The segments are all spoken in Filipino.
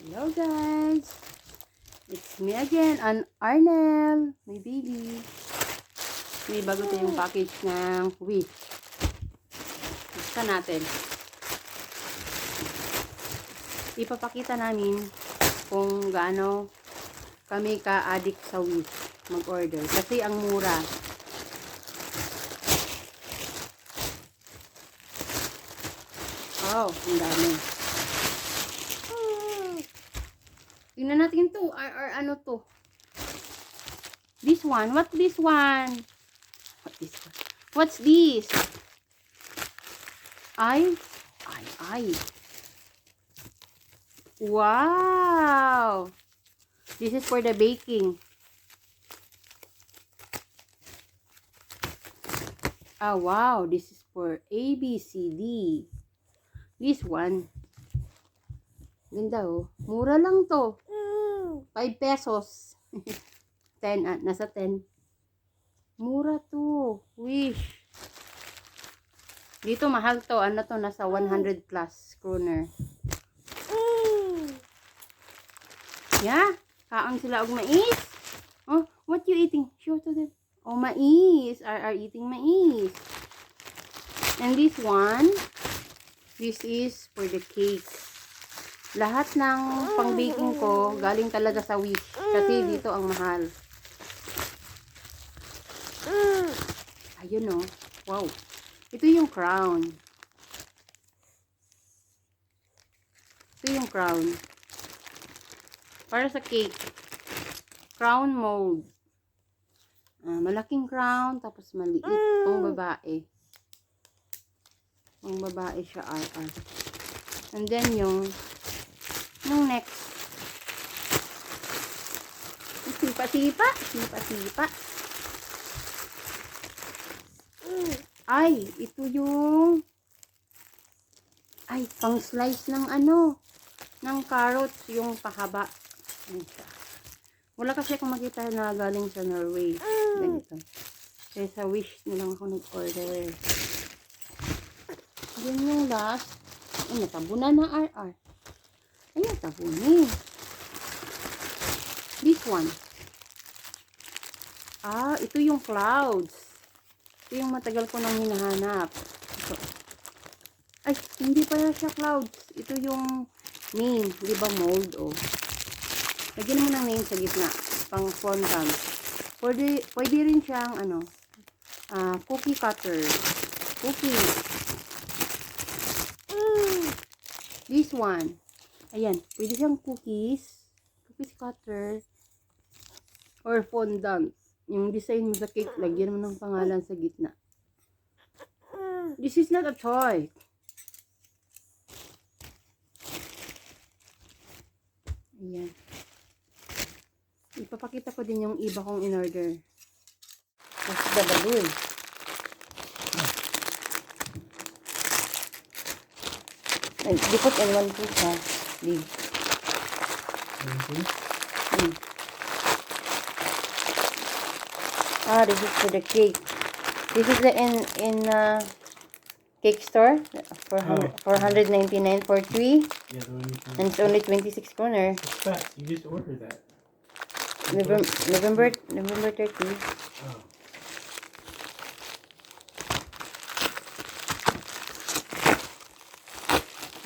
Hello guys! It's me again, an Arnel, my baby. May bago tayong package ng Wish. Buksan natin. Ipapakita namin kung gaano kami ka-addict sa Wish mag-order. Kasi ang mura. Oh, ang dami. Tingnan natin to. Ano to? This one. What this one? What this one? What's this? Ay. Wow. This is for the baking. Ah, wow. This is for A, B, C, D. This one. Ganda oh. Mura lang to. 5 pesos. 10, nasa 10. Mura to. Wish. Dito mahal to. Ano to? Nasa 100 plus kroner. Yeah. Kaang sila og mais. Oh, what you eating? Show to them. Oh, mais. Are eating mais. And this one, this is for the cake. Lahat ng pang-baking ko, galing talaga sa Wish. Kasi dito ang mahal. Ayun o. Wow. Ito yung crown. Ito yung crown. Para sa cake. Crown mold. Malaking crown, tapos maliit. Pang babae. Pang babae siya, RR. And then yung next. Sipa-sipa. Ay, ito yung pang slice ng ng carrots, yung pahaba. Wala kasi akong makita na galing sa Norway. Ganito. Kaya sa Wish na lang ako nag-order. Yan yung last. Natabunan na RR. Ayan, tabunin. This one. Ito yung clouds. Ito yung matagal ko nang hinahanap. Ito. Ay, hindi pala siya clouds. Ito yung name. Di ba mold, oh. Lagyan mo ng name sa gitna. Pang fondant. Pwede rin siyang, cookie cutter. Cookie. This one. Ayan. Pwede siyang cookies cutter. Or fondant. Yung design mo sa cake, lagyan mo ng pangalan sa gitna. This is not a toy. Ayan. Ipapakita ko din yung iba kong in-order. That's the balloon. They put in one piece, ha? Leave. This is for the cake. This is the in cake store for 499 for 3. Yeah, and it's only 26 kroner. it's fast. You just ordered that. November 30. Oh.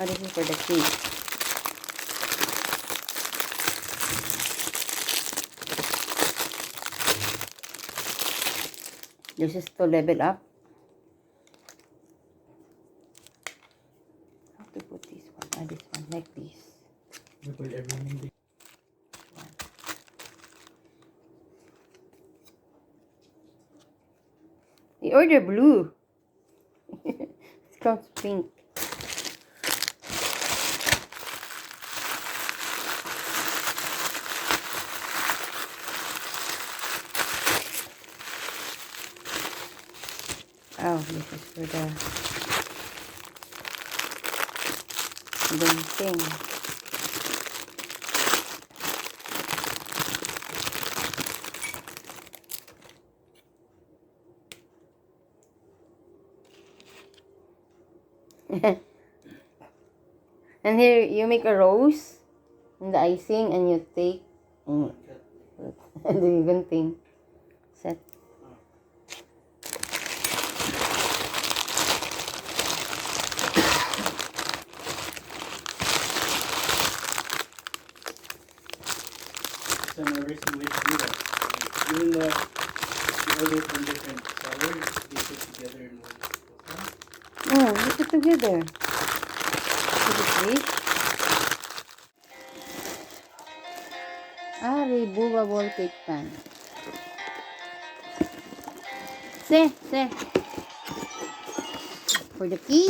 This is for the cake. This is to level up. How to put this one? This one, like this. You put everything. They order blue. It comes pink. Oh, this is for the thing. And here you make a rose. and the icing, and you take and the even thing. Set. So no reason we should do that. Even though you order from different sellers, they put together in one. Oh, look it together. See? Removable cake pan. Se. For the key.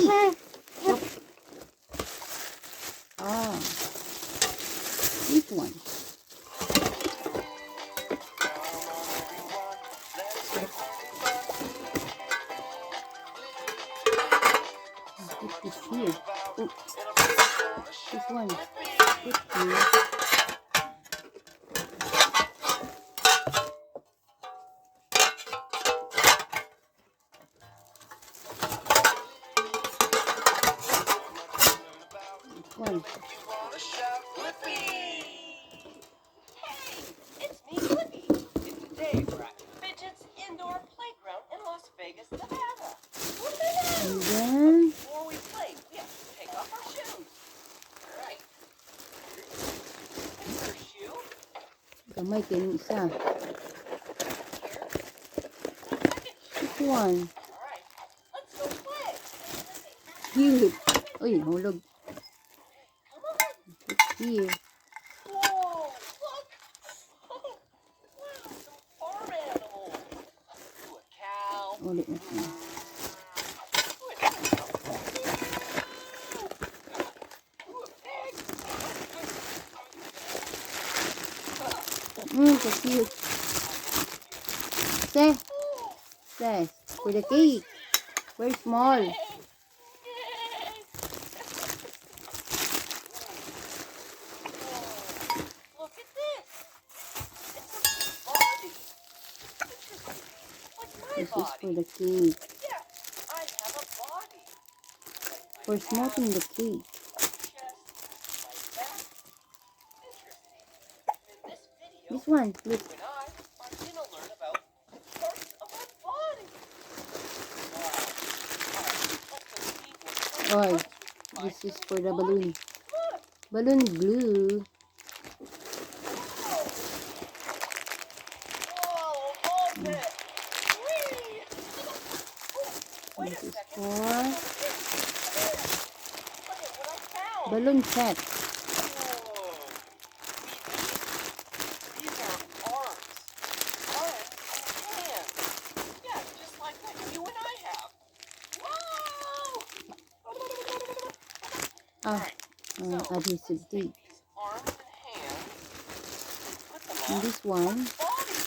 Oh. This one. Put this here. Oops. This one. Put here. This one. And then kamay kayo ng isa. This one. Cute. Uy, hulog. Put here. Ulit na siya. So cute. Says, for the cake. Very small. Look at this. It's a body. Like my This is body. for the cake. Yeah, I have a body. For smoking the cake. This one, look. You and I are gonna learn about parts of our body. Oh, this is for the balloon. Balloon glue. This is for balloon set. These are arms. Arms and hands. Yeah, just like what you and I have. Wow! Adhesive tape. These arms and hands, put them And on this one, body.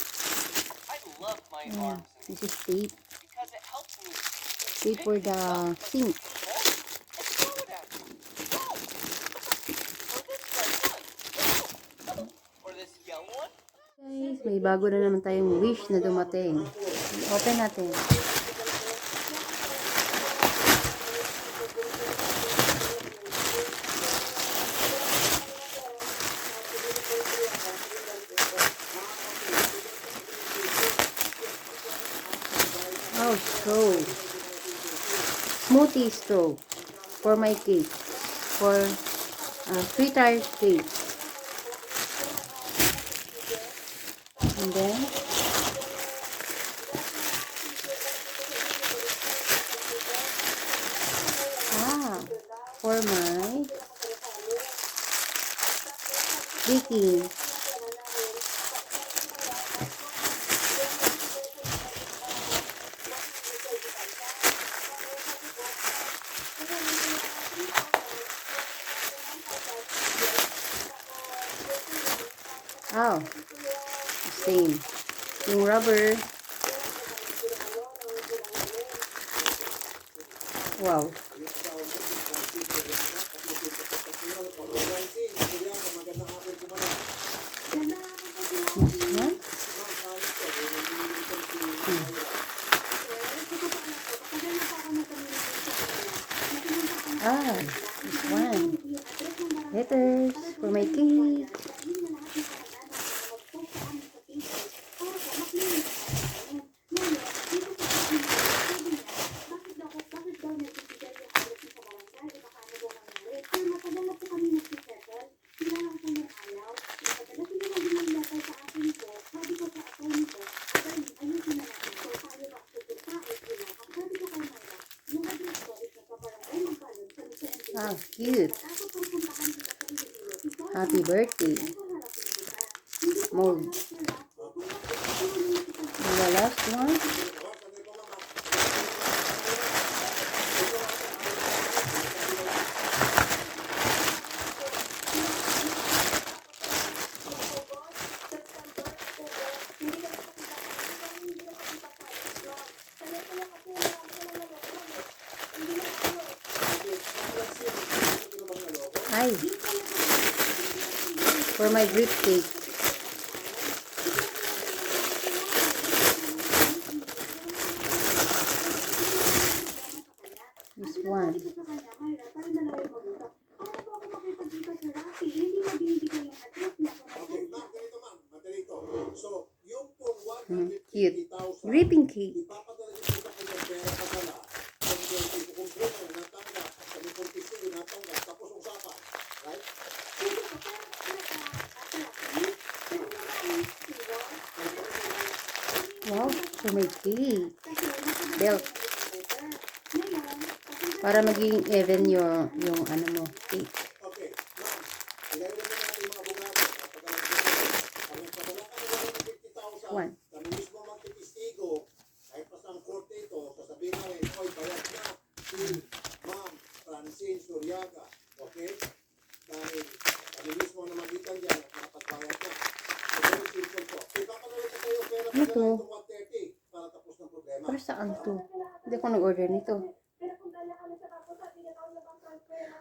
I love my arms and this is tape. because it helps me. Tape for the sink. Guys, may bago na naman tayong wish na dumating. Open natin. Oh, straw. Smoothie straw for my cake. For sweetheart cake. And then for my dikit. Oh, same. Yung rubber. Wow. This one. Letters for my my cake. Ah, cute. Happy birthday. Mold. And the last one. Ay, for my drip cake. This one. Cute. Dripping cake. Wow, for my cake. Belt. Para maging even yung ano mo, cake. One. Ano to? Para saan to? Hindi ako nag-order nito.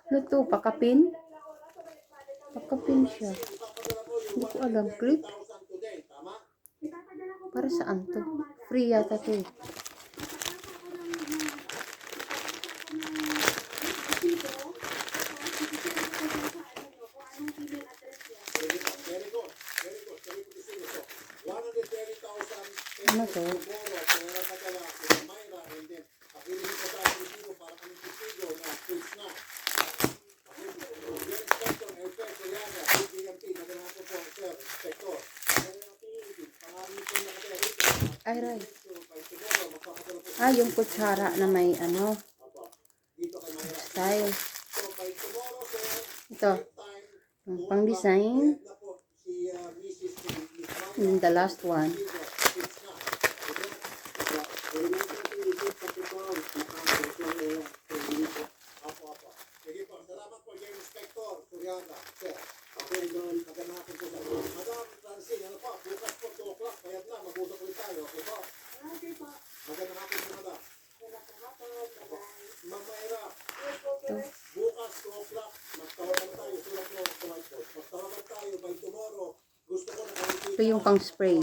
Ano to? Pakapin? Pakapin siya. Hindi ko alam. Clip? Para saan to? Free yata to. Ano to? Ay, right. Ah, yung kutsara na may ano, style. Ito. Pang design. And the last one. Ito yung pang spray.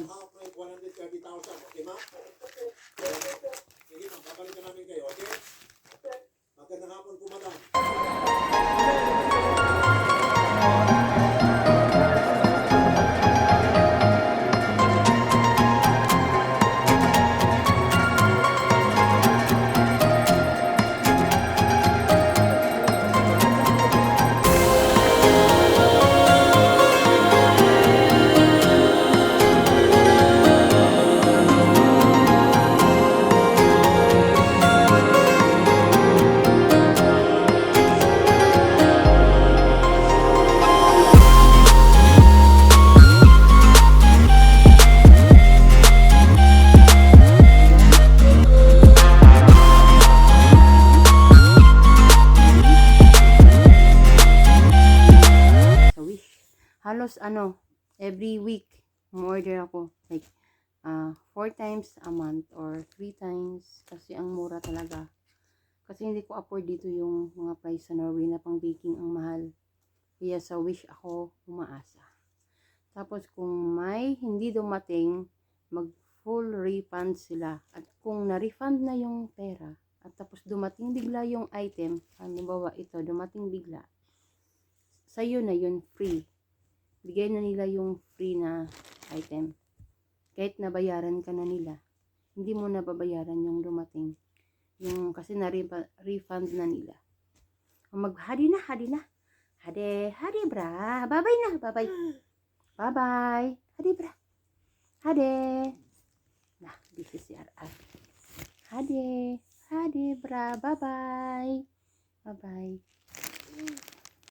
Halos every week umorder ako, like 4 times a month or 3 times kasi ang mura talaga. Kasi hindi ko afford dito yung mga price sa Norway na pang baking, ang mahal. Kaya sa Wish ako umaasa. Tapos kung may hindi dumating, mag full refund sila. At kung na-refund na yung pera at tapos dumating bigla yung item, halimbawa ito dumating bigla, sa'yo na yun free. bigay na nila yung free na item. Kahit nabayaran ka na nila, hindi mo na babayaran yung dumating. Yung kasi na-refund na nila. Hadi na, hadi na. Hadi bra. Bye-bye na, bye-bye. Bye-bye. Hadi bra. Hadi. Nah, this is CRR. Hadi bra. Bye-bye. Bye-bye.